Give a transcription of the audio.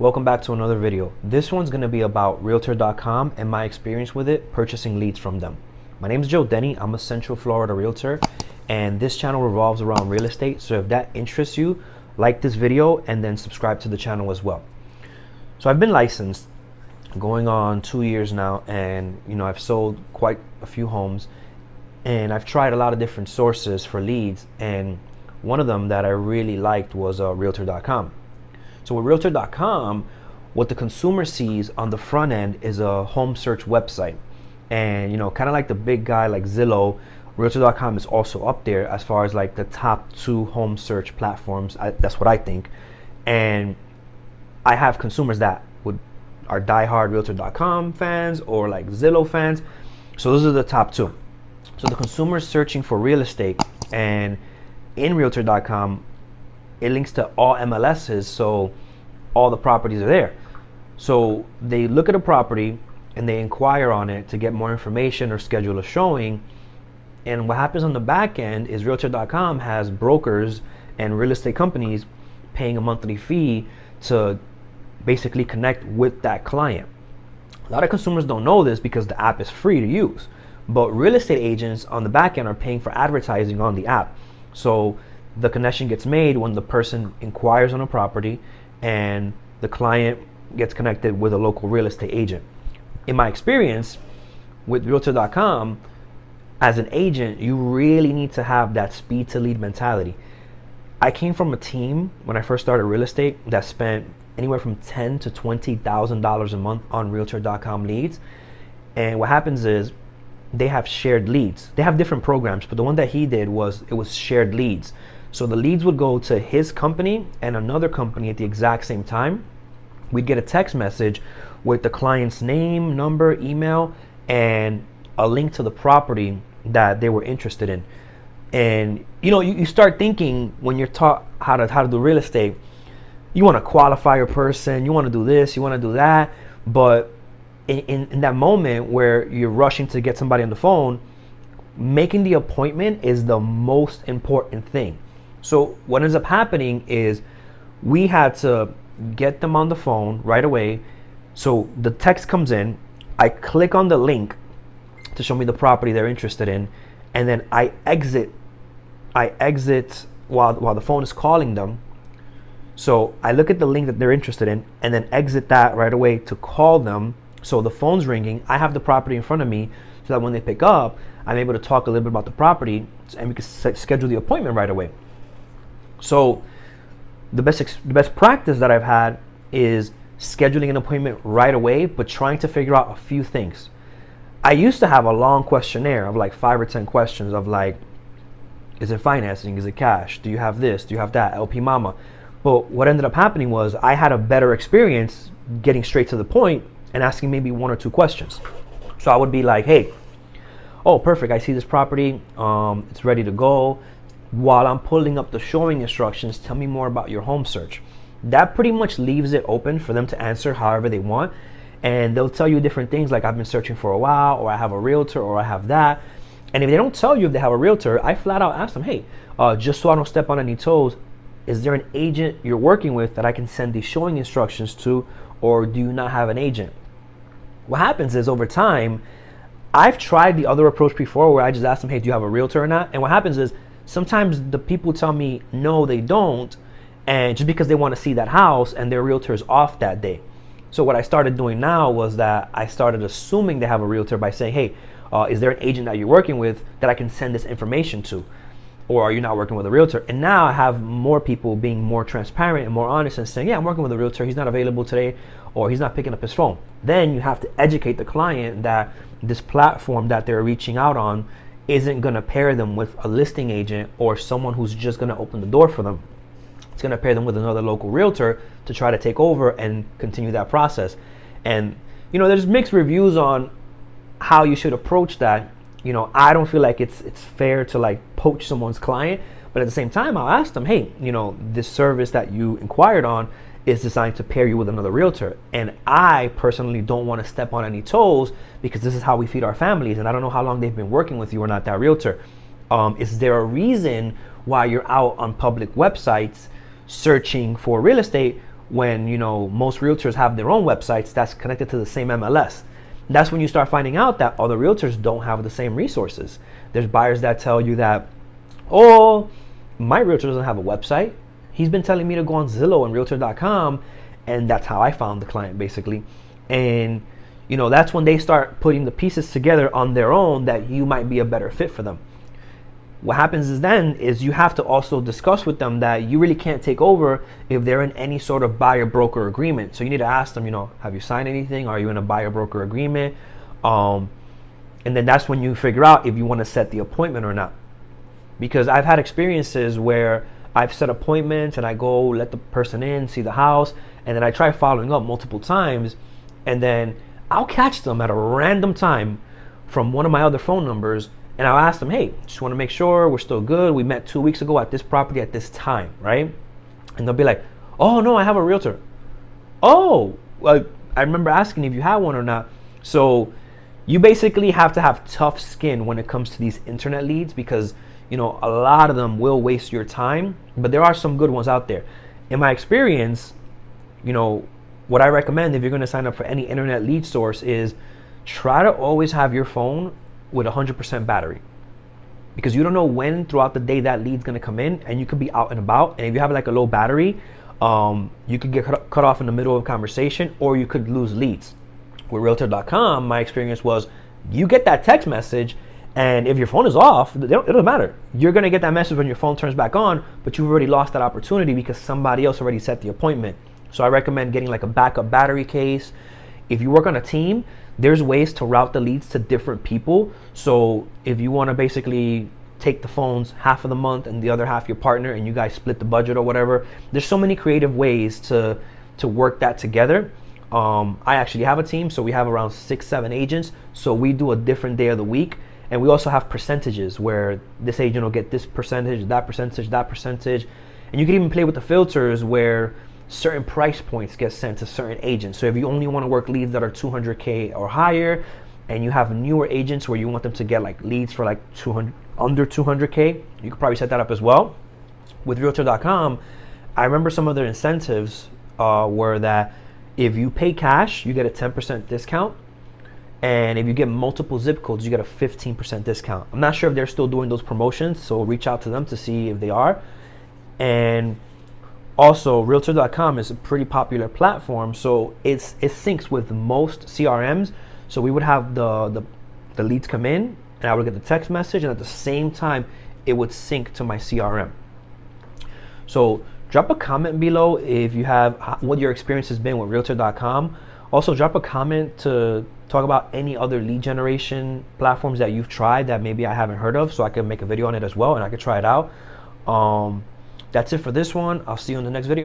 Welcome back to another video. This one's going to be about Realtor.com and my experience with it, purchasing leads from them. My name is Joe Denny. I'm a Central Florida realtor, and this channel revolves around real estate. So if that interests you, like this video and then subscribe to the channel as well. So I've been licensed going on 2 years now, and I've sold quite a few homes, and I've tried a lot of different sources for leads, and one of them that I really liked was Realtor.com. So with Realtor.com, what the consumer sees on the front end is a home search website. And kind of like the big guy like Zillow, Realtor.com is also up there as far as like the top 2 home search platforms. That's what I think. And I have consumers that are diehard Realtor.com fans or like Zillow fans. So those are the top 2. So the consumer is searching for real estate, and in Realtor.com, it links to all MLSs, so all the properties are there. So they look at a property and they inquire on it to get more information or schedule a showing. And what happens on the back end is Realtor.com has brokers and real estate companies paying a monthly fee to basically connect with that client. A lot of consumers don't know this because the app is free to use, but real estate agents on the back end are paying for advertising on the app. So the connection gets made when the person inquires on a property and the client gets connected with a local real estate agent. In my experience with Realtor.com, as an agent, you really need to have that speed to lead mentality. I came from a team when I first started real estate that spent anywhere from $10,000 to $20,000 a month on Realtor.com leads. And what happens is they have shared leads. They have different programs, but the one that he did was shared leads. So the leads would go to his company and another company at the exact same time. We'd get a text message with the client's name, number, email, and a link to the property that they were interested in. And you start thinking when you're taught how to do real estate, you want to qualify your person, you want to do this, you want to do that, but in that moment where you're rushing to get somebody on the phone, making the appointment is the most important thing. So what ends up happening is we had to get them on the phone right away. So the text comes in, I click on the link to show me the property they're interested in, and then I exit while the phone is calling them. So I look at the link that they're interested in and then exit that right away to call them. So the phone's ringing, I have the property in front of me, so that when they pick up, I'm able to talk a little bit about the property and we can schedule the appointment right away. So the best practice that I've had is scheduling an appointment right away, but trying to figure out a few things. I used to have a long questionnaire of like 5 or 10 questions of like, is it financing? Is it cash? Do you have this? Do you have that? LP Mama. But what ended up happening was I had a better experience getting straight to the point and asking maybe 1 or 2 questions. So I would be like, hey, oh, perfect, I see this property, it's ready to go. While I'm pulling up the showing instructions, tell me more about your home search. That pretty much leaves it open for them to answer however they want. And they'll tell you different things like I've been searching for a while, or I have a realtor, or I have that. And if they don't tell you if they have a realtor, I flat out ask them, hey, just so I don't step on any toes, is there an agent you're working with that I can send these showing instructions to, or do you not have an agent? What happens is over time, I've tried the other approach before where I just ask them, hey, do you have a realtor or not? And what happens is sometimes the people tell me, no, they don't. And just because they want to see that house and their realtor is off that day. So what I started doing now was that I started assuming they have a realtor by saying, hey, is there an agent that you're working with that I can send this information to? Or are you not working with a realtor? And now I have more people being more transparent and more honest and saying, yeah, I'm working with a realtor. He's not available today, or he's not picking up his phone. Then you have to educate the client that this platform that they're reaching out on isn't going to pair them with a listing agent or someone who's just going to open the door for them. It's going to pair them with another local realtor to try to take over and continue that process. And there's mixed reviews on how you should approach that. I don't feel like it's fair to like poach someone's client, but at the same time, I'll ask them, hey, this service that you inquired on is designed to pair you with another realtor. And I personally don't want to step on any toes because this is how we feed our families. And I don't know how long they've been working with you or not, that realtor. Is there a reason why you're out on public websites searching for real estate when, you know, most realtors have their own websites that's connected to the same MLS. That's when you start finding out that other realtors don't have the same resources. There's buyers that tell you that, oh, my realtor doesn't have a website. He's been telling me to go on Zillow and Realtor.com, and that's how I found the client, basically. And, you know, that's when they start putting the pieces together on their own that you might be a better fit for them. What happens is you have to also discuss with them that you really can't take over if they're in any sort of buyer broker agreement. So you need to ask them, you know, have you signed anything? Are you in a buyer broker agreement? And then that's when you figure out if you want to set the appointment or not. Because I've had experiences where I've set appointments and I go let the person in, see the house, and then I try following up multiple times, and then I'll catch them at a random time from one of my other phone numbers, and I'll ask them, hey, just want to make sure we're still good. We met 2 weeks ago at this property at this time, right? And they'll be like, oh, no, I have a realtor. Oh, well, I remember asking if you had one or not. So you basically have to have tough skin when it comes to these internet leads, because, you know, a lot of them will waste your time, but there are some good ones out there. In my experience, you know, what I recommend if you're going to sign up for any internet lead source is try to always have your phone with 100% battery, because you don't know when throughout the day that lead's going to come in, and you could be out and about, and if you have like a low battery, you could get cut off in the middle of a conversation, or you could lose leads. With Realtor.com, my experience was you get that text message, and if your phone is off, it doesn't matter. You're going to get that message when your phone turns back on, but you've already lost that opportunity because somebody else already set the appointment. So I recommend getting like a backup battery case. If you work on a team, there's ways to route the leads to different people. So if you want to basically take the phones half of the month and the other half your partner, and you guys split the budget or whatever, there's so many creative ways to work that together. I actually have a team, so we have around 6-7 agents. So we do a different day of the week. And we also have percentages where this agent will get this percentage, that percentage, that percentage. And you can even play with the filters where certain price points get sent to certain agents. So if you only want to work leads that are 200K or higher, and you have newer agents where you want them to get like leads for like under 200K, you could probably set that up as well. With Realtor.com, I remember some of their incentives were that if you pay cash, you get a 10% discount. And if you get multiple zip codes, you get a 15% discount. I'm not sure if they're still doing those promotions, so reach out to them to see if they are. And also, Realtor.com is a pretty popular platform, so it syncs with most CRMs. So we would have the leads come in, and I would get the text message, and at the same time, it would sync to my CRM. So drop a comment below if you have what your experience has been with Realtor.com. Also, drop a comment to talk about any other lead generation platforms that you've tried that maybe I haven't heard of, so I can make a video on it as well and I could try it out. That's it for this one. I'll see you in the next video.